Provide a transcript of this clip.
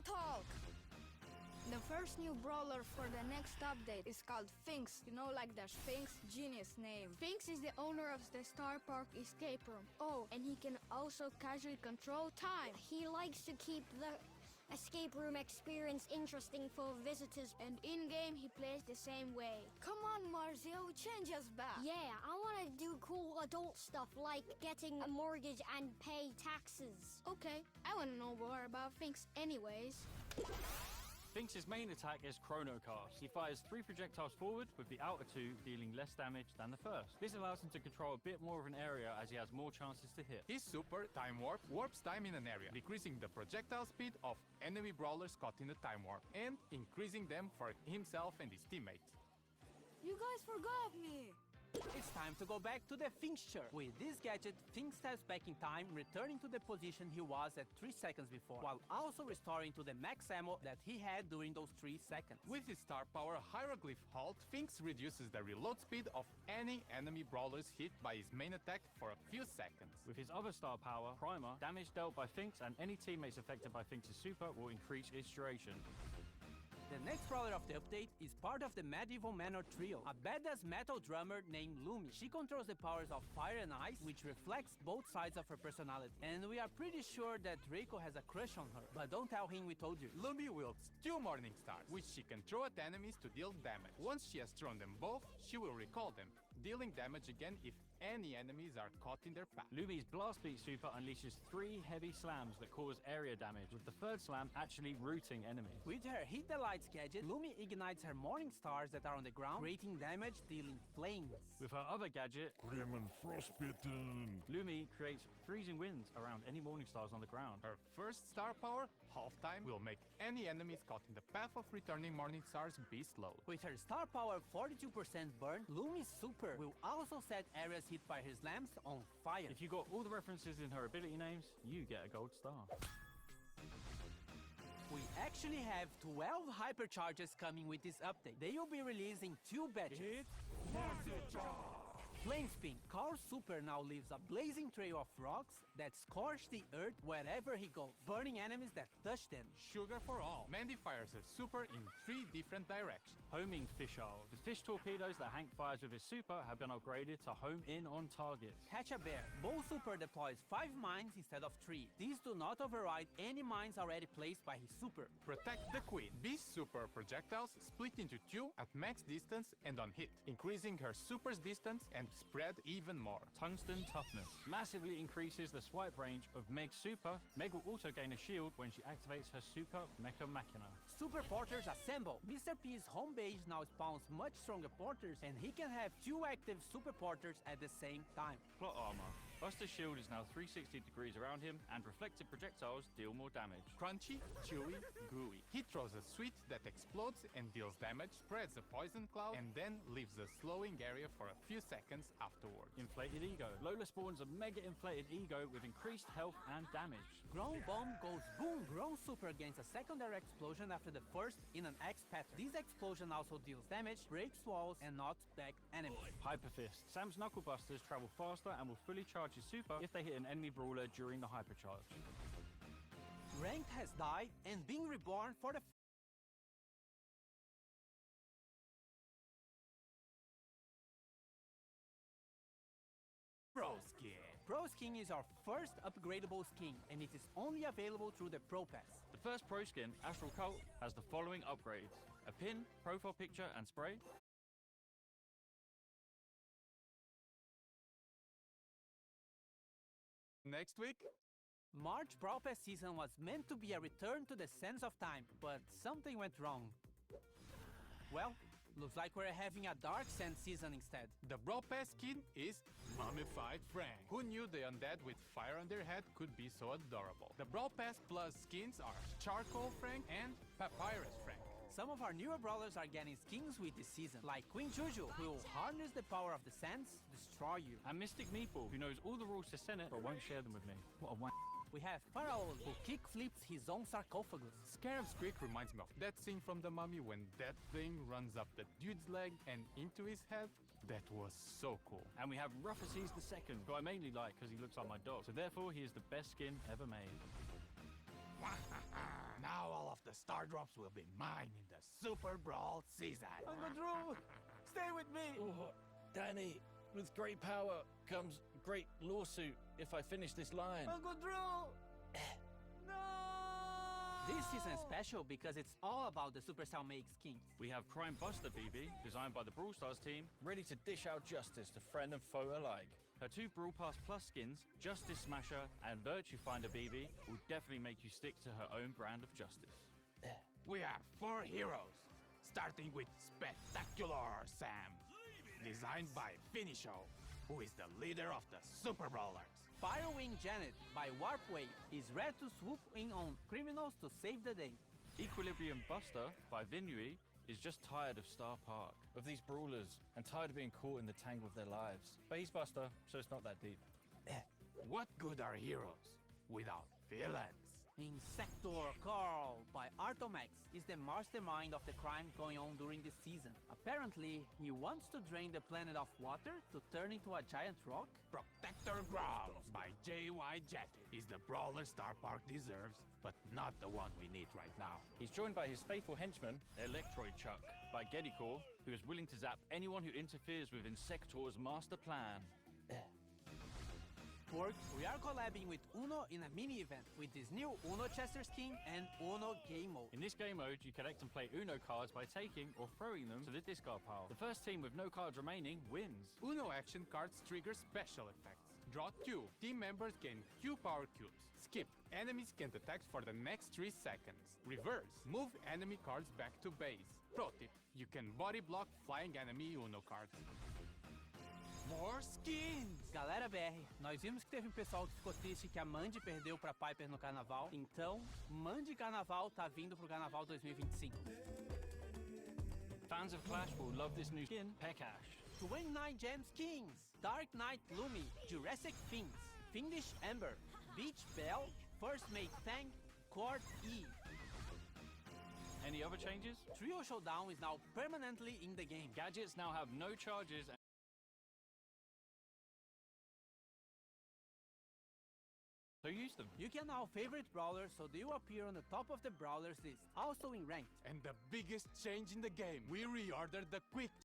talk! The first new brawler for the next update is called Finks. You know, like the Sphinx? Genius name. Finks is the owner of the Star Park escape room. Oh, and he can also casually control time. He likes to keep the escape room experience interesting for visitors. And in-game, he plays the same way. Come on, Marzio, change us back. Yeah, I want to do cool adult stuff like getting a mortgage and pay taxes. Okay, I want to know more about Finks anyways. Finks' main attack is Chrono Cast. He fires 3 projectiles forward, with the outer 2 dealing less damage than the first. This allows him to control a bit more of an area as he has more chances to hit. His super, Time Warp, warps time in an area, decreasing the projectile speed of enemy brawlers caught in the time warp, and increasing them for himself and his teammates. You guys forgot me! It's time to go back to the Finksture. With this gadget, Finks steps back in time, returning to the position he was at 3 seconds before, while also restoring to the max ammo that he had during those 3 seconds. With his star power Hieroglyph Halt, Finks reduces the reload speed of any enemy brawlers hit by his main attack for a few seconds. With his other star power, Primer, damage dealt by Finks and any teammates affected by Finks' super will increase its duration. The next brawler of the update is part of the Medieval Manor trio, a badass metal drummer named Lumi. She controls the powers of fire and ice, which reflects both sides of her personality. And we are pretty sure that Draco has a crush on her, but don't tell him we told you. Lumi wields 2 Morning Stars, which she can throw at enemies to deal damage. Once she has thrown them both, she will recall them, dealing damage again if any enemies are caught in their path. Lumi's Blast Beat super unleashes 3 heavy slams that cause area damage, with the 3rd slam actually rooting enemies. With her Hit the Lights gadget, Lumi ignites her Morning Stars that are on the ground, creating damage, dealing flames. With her other gadget, Grim and Frostbitten, Lumi creates freezing winds around any Morning Stars on the ground. Her first star power, Half Time, will make any enemies caught in the path of returning Morning Stars be slowed. With her star power 42% burn, Lumi's super will also set areas hit by her slams on fire. If you got all the references in her ability names, you get a gold star. We actually have 12 hypercharges coming with this update. They will be releasing 2 batches. Flame Spin. Carl's super now leaves a blazing trail of rocks that scorch the earth wherever he goes, burning enemies that touch them. Sugar for All. Mandy fires her super in 3 different directions. Homing Fisheye. The fish torpedoes that Hank fires with his super have been upgraded to home in on targets. Catch a Bear. Bo's super deploys 5 mines instead of 3. These do not override any mines already placed by his super. Protect the Queen. Beast's super projectiles split into 2 at max distance and on hit, increasing her super's distance and spread even more. Tungsten Toughness massively increases the swipe range of Meg's super. Meg will also gain a shield when she activates her super Mecha Machina. Super Porters Assemble. Mr. P's home base now spawns much stronger porters, and he can have 2 active super porters at the same time. Plot armor. Buster's shield is now 360 degrees around him, and reflected projectiles deal more damage. Crunchy, chewy, gooey. He throws a sweet that explodes and deals damage, spreads a poison cloud, and then leaves a slowing area for a few seconds afterwards. Inflated Ego. Lola spawns a mega inflated ego with increased health and damage. Grown Bomb goes boom! Grown super gains a secondary explosion after the first in an X pattern. This explosion also deals damage, breaks walls, and knocks back enemies. Hyper Fist. Sam's Knuckle Busters travel faster and will fully charge his super if they hit an enemy brawler during the hypercharge. Ranked has died and been reborn for the Pro Skin. Pro Skin is our first upgradable skin, and it is only available through the Pro Pass. The first Pro Skin, Astral Cult, has the following upgrades: a pin, profile picture, and spray. Next week, March Brawl Pass season was meant to be a return to the sense of time, but something went wrong. Well, looks like we're having a Dark Sand season instead. the Brawl Pass skin is Mummified Frank. Who knew the undead with fire on their head could be so adorable? The Brawl Pass Plus skins are Charcoal Frank and Papyrus Frank. Some of our newer brawlers are getting skins with this season, like Queen Juju, who will harness the power of the sands to destroy you. And Mystic Meatball, who knows all the rules to Senate but won't share them with me. What a We have Pharaoh, who kick flips his own sarcophagus. Scarab's Squeak reminds me of that scene from The Mummy when that thing runs up the dude's leg and into his head. That was so cool. And we have Ruffices II, who I mainly like because he looks like my dog. So therefore, he is the best skin ever made. Now all of star drops will be mine in the Super Brawl season. Uncle Drew, stay with me. Oh, Danny, with great power comes great lawsuit if I finish this line. Uncle Drew! No! This season is special because it's all about the Supercell make skins. We have Crime Buster BB, designed by the Brawl Stars team, ready to dish out justice to friend and foe alike. Her two Brawl Pass Plus skins, Justice Smasher and Virtue Finder BB, will definitely make you stick to her own brand of justice. We have 4 heroes, starting with Spectacular Sam, designed by Finisho, who is the leader of the Super Brawlers. Firewing Janet by Warpwave is ready to swoop in on criminals to save the day. Equilibrium Buster by Vinui is just tired of Star Park, of these brawlers, and tired of being caught in the tangle of their lives. But he's Buster, so it's not that deep. What good are heroes without villains? Insector Carl by Artomax is the mastermind of the crime going on during this season. Apparently, he wants to drain the planet of water to turn into a giant rock. Protector Growl by JY Jetty is the brawler Star Park deserves, but not the one we need right now. He's joined by his faithful henchman, Electroid Chuck, by Geddycore, who is willing to zap anyone who interferes with Insector's master plan. Pork, we are collabing with Uno in a mini-event with this new Uno Chester skin and Uno Game Mode. In this game mode, you collect and play Uno cards by taking or throwing them to the discard pile. The first team with no cards remaining wins. Uno action cards trigger special effects. Draw 2. Team members gain Q power cubes. Skip. Enemies can't attack for the next 3 seconds. Reverse. Move enemy cards back to base. Pro tip. You can body block flying enemy Uno cards. More skins! Galera BR, nós vimos que teve um pessoal que ficou triste que a Mandy perdeu pra Piper no carnaval. Então, Mandy Carnaval tá vindo pro Carnaval 2025. Fans of Clash will love this new skin, Pekash. 29 gem skins! Dark Knight Lumi, Jurassic Fins, Fiendish Ember, Beach Bell, First Mate Fang, Court E. Any other changes? Trio Showdown is now permanently in the game. Gadgets now have no charges. So use them. You can now favorite brawlers so they will appear on the top of the brawlers list, also in ranked. And the biggest change in the game, we reordered the quick